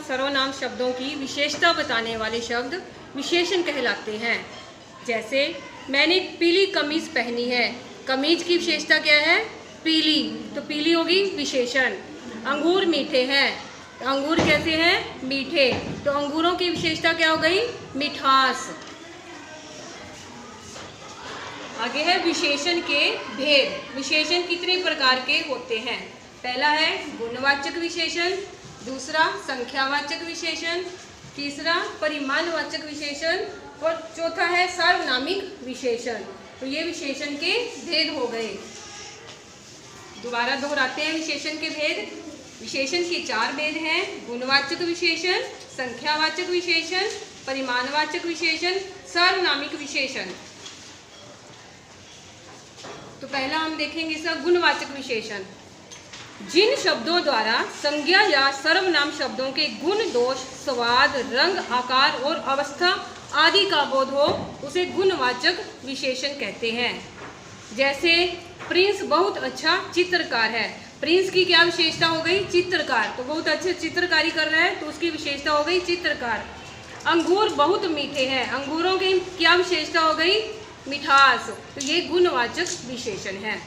सर्वनाम शब्दों की विशेषता बताने वाले शब्द विशेषण कहलाते हैं। जैसे मैंने पीली कमीज पहनी है, कमीज की विशेषता क्या है? पीली, तो पीली होगी विशेषण। अंगूर मीठे हैं, अंगूर कैसे हैं? मीठे, तो अंगूरों की विशेषता क्या हो गई? मिठास। आगे है विशेषण के भेद। विशेषण कितने प्रकार के होते हैं? पहला है गुणवाचक विशेषण, दूसरा संख्यावाचक विशेषण, तीसरा परिमाणवाचक विशेषण और चौथा है सार्वनामिक विशेषण। तो ये विशेषण के भेद हो गए। दोबारा दोहराते हैं विशेषण के भेद। विशेषण के 4 भेद हैं: गुणवाचक विशेषण, संख्यावाचक विशेषण, परिमाणवाचक विशेषण, सार्वनामिक विशेषण। तो पहला हम देखेंगे इसका गुणवाचक विशेषण। जिन शब्दों द्वारा संज्ञा या सर्वनाम शब्दों के गुण, दोष, स्वाद, रंग, आकार और अवस्था आदि का बोध हो उसे गुणवाचक विशेषण कहते हैं। जैसे प्रिंस बहुत अच्छा चित्रकार है। प्रिंस की क्या विशेषता हो गई? चित्रकार, तो बहुत अच्छे चित्रकारी कर रहा है तो उसकी विशेषता हो गई चित्रकार। अंगूर बहुत मीठे हैं, अंगूरों की क्या विशेषता हो गई? मिठास, तो ये गुणवाचक विशेषण है।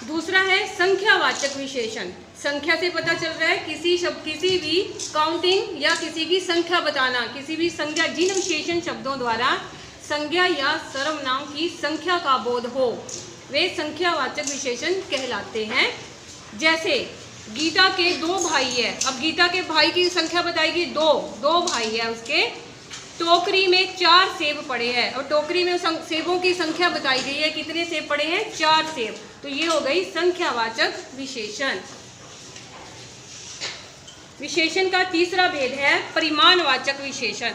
दूसरा है संख्यावाचक विशेषण। संख्या से पता चल रहा है किसी भी काउंटिंग या किसी की संख्या बताना, किसी भी संज्ञा, जिन विशेषण शब्दों द्वारा संज्ञा या सर्वनाम की संख्या का बोध हो वे संख्यावाचक विशेषण कहलाते हैं। जैसे गीता के 2 भाई है, अब गीता के भाई की संख्या बताएगी 2 भाई है उसके। टोकरी में 4 सेब पड़े हैं और टोकरी में सेबों की संख्या बताई गई है, कितने सेब पड़े हैं? 4 सेब, तो ये हो गई संख्यावाचक विशेषण। विशेषण का तीसरा भेद है परिमाणवाचक विशेषण।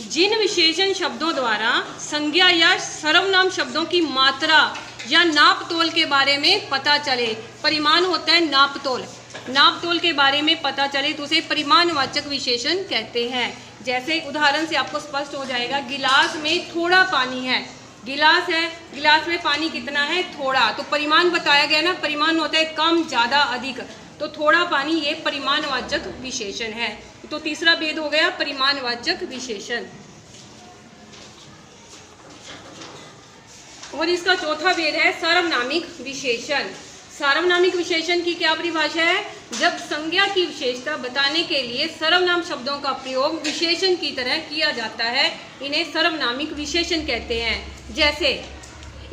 जिन विशेषण शब्दों द्वारा संज्ञा या सर्वनाम शब्दों की मात्रा या नापतोल के बारे में पता चले, परिमाण होता है नापतोल, नापतोल के बारे में पता चले तो उसे परिमाणवाचक विशेषण कहते हैं। जैसे उदाहरण से आपको स्पष्ट हो जाएगा, गिलास में थोड़ा पानी है, गिलास है, गिलास में पानी कितना है? थोड़ा, तो परिमाण बताया गया ना, परिमाण होता है कम, ज़्यादा, अधिक, तो थोड़ा पानी ये परिमाणवाचक विशेषण है। तो तीसरा भेद हो गया परिमाणवाचक विशेषण। और इसका चौथा भेद है सार्वनामिक विशेषण। सार्वनामिक विशेषण की क्या परिभाषा है? जब संज्ञा की विशेषता बताने के लिए सर्वनाम शब्दों का प्रयोग विशेषण की तरह किया जाता है, इन्हें सर्वनामिक विशेषण कहते हैं। जैसे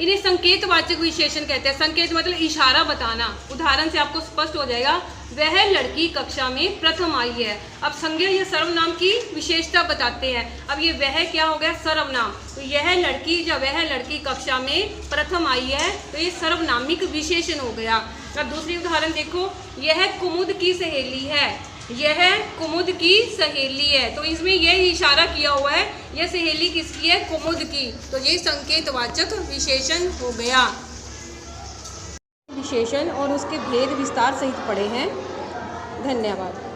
इन्हें संकेतवाचक विशेषण कहते हैं। संकेत मतलब इशारा बताना। उदाहरण से आपको स्पष्ट हो जाएगा, वह लड़की कक्षा में प्रथम आई है। अब संज्ञा या सर्वनाम की विशेषता बताते हैं। अब ये वह क्या हो गया? सर्वनाम, तो यह लड़की या वह लड़की कक्षा में प्रथम आई है, तो ये सर्वनामिक विशेषण हो गया। अब दूसरी उदाहरण देखो, यह कुमुद की सहेली है, यह कुमुद की सहेली है, तो इसमें यह इशारा किया हुआ है यह सहेली किसकी है? कुमुद की, तो ये संकेतवाचक विशेषण हो गया। विशेषण और उसके भेद विस्तार सहित पढ़े हैं। धन्यवाद।